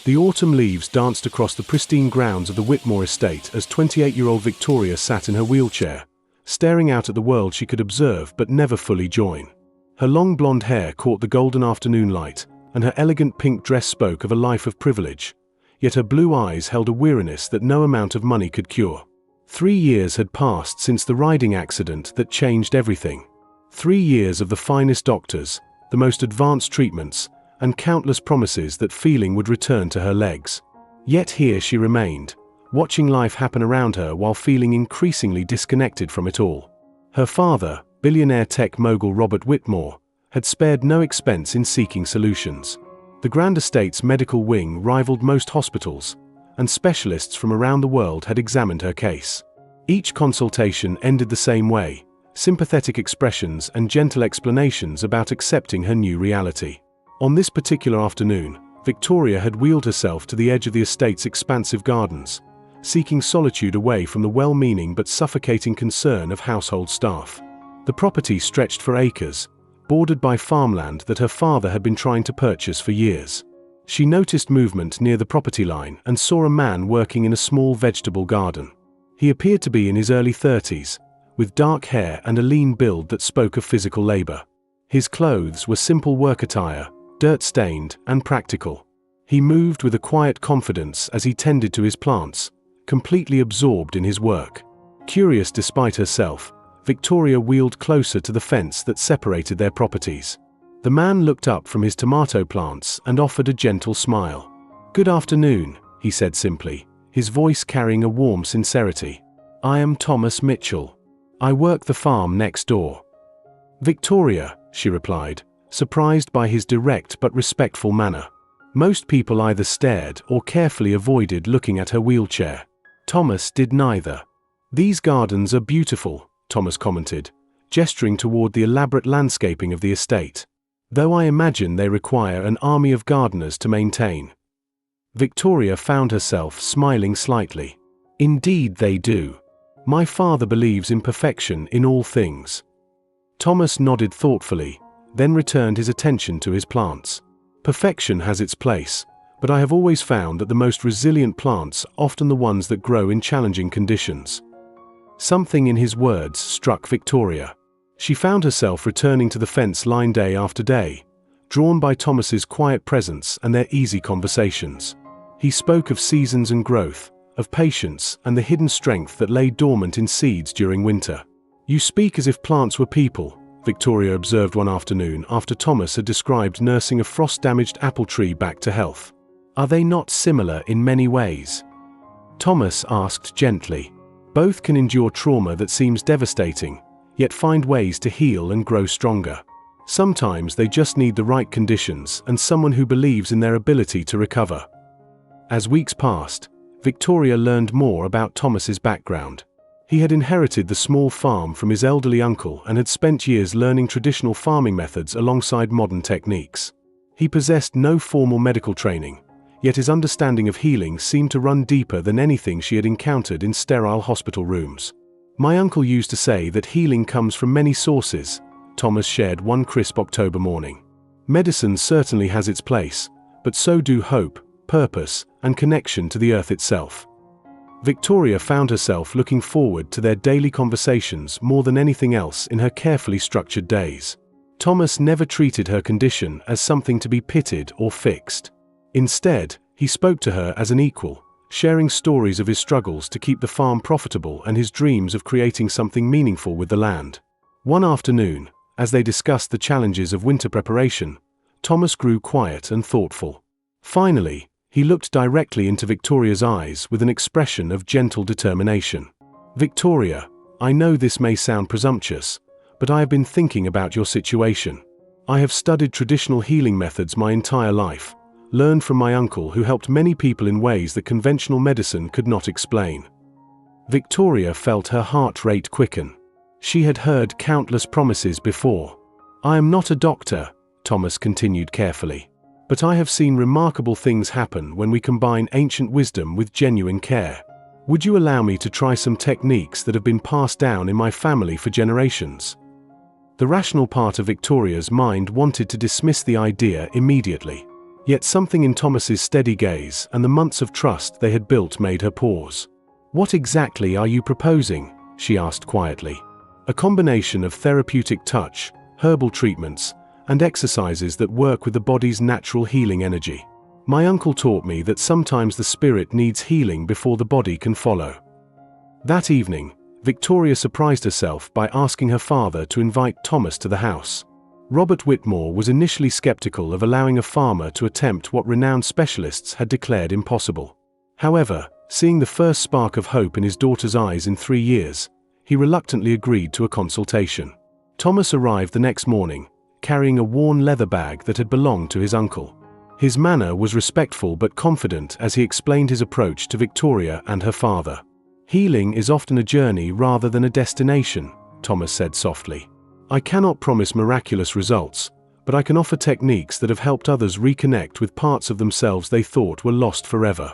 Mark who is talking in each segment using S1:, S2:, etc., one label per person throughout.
S1: The autumn leaves danced across the pristine grounds of the Whitmore estate as 28-year-old Victoria sat in her wheelchair, staring out at the world she could observe but never fully join. Her long blonde hair caught the golden afternoon light, and her elegant pink dress spoke of a life of privilege, yet her blue eyes held a weariness that no amount of money could cure. 3 years had passed since the riding accident that changed everything. 3 years of the finest doctors, the most advanced treatments, and countless promises that feeling would return to her legs. Yet here she remained, watching life happen around her while feeling increasingly disconnected from it all. Her father, billionaire tech mogul Robert Whitmore, had spared no expense in seeking solutions. The Grand Estate's medical wing rivaled most hospitals, and specialists from around the world had examined her case. Each consultation ended the same way: sympathetic expressions and gentle explanations about accepting her new reality. On this particular afternoon, Victoria had wheeled herself to the edge of the estate's expansive gardens, seeking solitude away from the well-meaning but suffocating concern of household staff. The property stretched for acres, bordered by farmland that her father had been trying to purchase for years. She noticed movement near the property line and saw a man working in a small vegetable garden. He appeared to be in his early 30s, with dark hair and a lean build that spoke of physical labor. His clothes were simple work attire, dirt-stained and practical. He moved with a quiet confidence as he tended to his plants, completely absorbed in his work. Curious despite herself, Victoria wheeled closer to the fence that separated their properties. The man looked up from his tomato plants and offered a gentle smile. "Good afternoon," he said simply, his voice carrying a warm sincerity. "I am Thomas Mitchell. I work the farm next door." "Victoria," she replied, surprised by his direct but respectful manner. Most people either stared or carefully avoided looking at her wheelchair. Thomas did neither. "These gardens are beautiful," Thomas commented, gesturing toward the elaborate landscaping of the estate. "Though I imagine they require an army of gardeners to maintain." Victoria found herself smiling slightly. "Indeed they do. My father believes in perfection in all things." Thomas nodded thoughtfully, then returned his attention to his plants. "Perfection has its place, but I have always found that the most resilient plants are often the ones that grow in challenging conditions." Something in his words struck Victoria. She found herself returning to the fence line day after day, drawn by Thomas's quiet presence and their easy conversations. He spoke of seasons and growth, of patience and the hidden strength that lay dormant in seeds during winter. "You speak as if plants were people," Victoria observed one afternoon after Thomas had described nursing a frost-damaged apple tree back to health. "Are they not similar in many ways?" Thomas asked gently. "Both can endure trauma that seems devastating, yet find ways to heal and grow stronger. Sometimes they just need the right conditions and someone who believes in their ability to recover." As weeks passed, Victoria learned more about Thomas's background. He had inherited the small farm from his elderly uncle and had spent years learning traditional farming methods alongside modern techniques. He possessed no formal medical training, yet his understanding of healing seemed to run deeper than anything she had encountered in sterile hospital rooms. "My uncle used to say that healing comes from many sources," Thomas shared one crisp October morning. "Medicine certainly has its place, but so do hope, purpose, and connection to the earth itself." Victoria found herself looking forward to their daily conversations more than anything else in her carefully structured days. Thomas never treated her condition as something to be pitied or fixed. Instead, he spoke to her as an equal, sharing stories of his struggles to keep the farm profitable and his dreams of creating something meaningful with the land. One afternoon, as they discussed the challenges of winter preparation, Thomas grew quiet and thoughtful. Finally, he looked directly into Victoria's eyes with an expression of gentle determination. "Victoria, I know this may sound presumptuous, but I have been thinking about your situation. I have studied traditional healing methods my entire life, learned from my uncle who helped many people in ways that conventional medicine could not explain." Victoria felt her heart rate quicken. She had heard countless promises before. "I am not a doctor," Thomas continued carefully, "but I have seen remarkable things happen when we combine ancient wisdom with genuine care. Would you allow me to try some techniques that have been passed down in my family for generations?" The rational part of Victoria's mind wanted to dismiss the idea immediately. Yet something in Thomas's steady gaze and the months of trust they had built made her pause. "What exactly are you proposing?" she asked quietly. "A combination of therapeutic touch, herbal treatments, and exercises that work with the body's natural healing energy. My uncle taught me that sometimes the spirit needs healing before the body can follow." That evening, Victoria surprised herself by asking her father to invite Thomas to the house. Robert Whitmore was initially skeptical of allowing a farmer to attempt what renowned specialists had declared impossible. However, seeing the first spark of hope in his daughter's eyes in 3 years, he reluctantly agreed to a consultation. Thomas arrived the next morning, carrying a worn leather bag that had belonged to his uncle. His manner was respectful but confident as he explained his approach to Victoria and her father. "Healing is often a journey rather than a destination," Thomas said softly. "I cannot promise miraculous results, but I can offer techniques that have helped others reconnect with parts of themselves they thought were lost forever."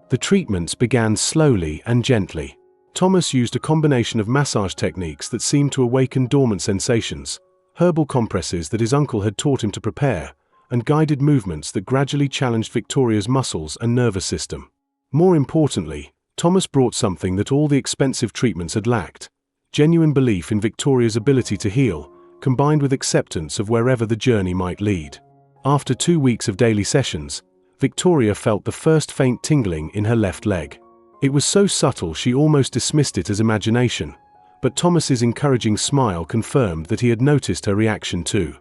S1: The treatments began slowly and gently. Thomas used a combination of massage techniques that seemed to awaken dormant sensations, herbal compresses that his uncle had taught him to prepare, and guided movements that gradually challenged Victoria's muscles and nervous system. More importantly, Thomas brought something that all the expensive treatments had lacked: genuine belief in Victoria's ability to heal, combined with acceptance of wherever the journey might lead. After 2 weeks of daily sessions, Victoria felt the first faint tingling in her left leg. It was so subtle she almost dismissed it as imagination, but Thomas's encouraging smile confirmed that he had noticed her reaction too.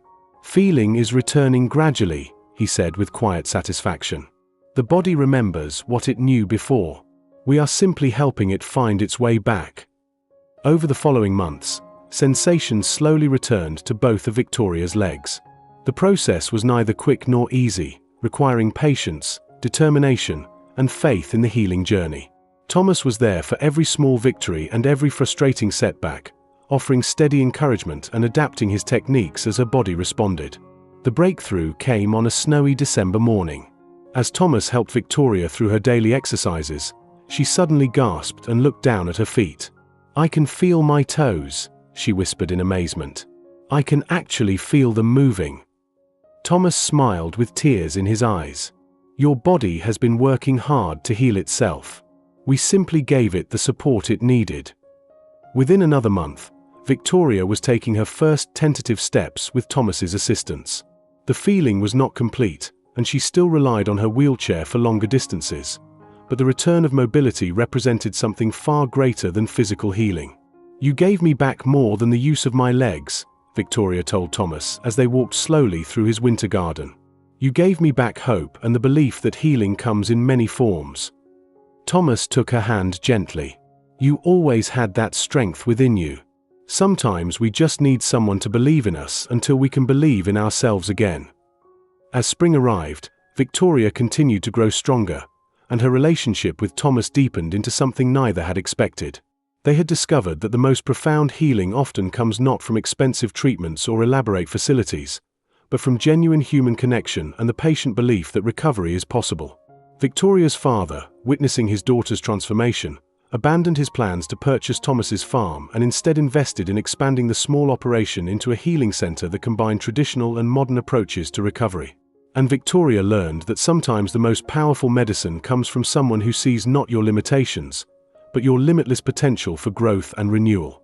S1: "Feeling is returning gradually," he said with quiet satisfaction. "The body remembers what it knew before. We are simply helping it find its way back." Over the following months, sensations slowly returned to both of Victoria's legs. The process was neither quick nor easy, requiring patience, determination, and faith in the healing journey. Thomas was there for every small victory and every frustrating setback, offering steady encouragement and adapting his techniques as her body responded. The breakthrough came on a snowy December morning. As Thomas helped Victoria through her daily exercises, she suddenly gasped and looked down at her feet. "I can feel my toes," she whispered in amazement. "I can actually feel them moving." Thomas smiled with tears in his eyes. "Your body has been working hard to heal itself. We simply gave it the support it needed." Within another month, Victoria was taking her first tentative steps with Thomas's assistance. The feeling was not complete, and she still relied on her wheelchair for longer distances, but the return of mobility represented something far greater than physical healing. "You gave me back more than the use of my legs," Victoria told Thomas as they walked slowly through his winter garden. "You gave me back hope and the belief that healing comes in many forms." Thomas took her hand gently. "You always had that strength within you. Sometimes we just need someone to believe in us until we can believe in ourselves again." As spring arrived, Victoria continued to grow stronger, and her relationship with Thomas deepened into something neither had expected. They had discovered that the most profound healing often comes not from expensive treatments or elaborate facilities, but from genuine human connection and the patient belief that recovery is possible. Victoria's father, witnessing his daughter's transformation, abandoned his plans to purchase Thomas's farm and instead invested in expanding the small operation into a healing center that combined traditional and modern approaches to recovery. And Victoria learned that sometimes the most powerful medicine comes from someone who sees not your limitations, but your limitless potential for growth and renewal.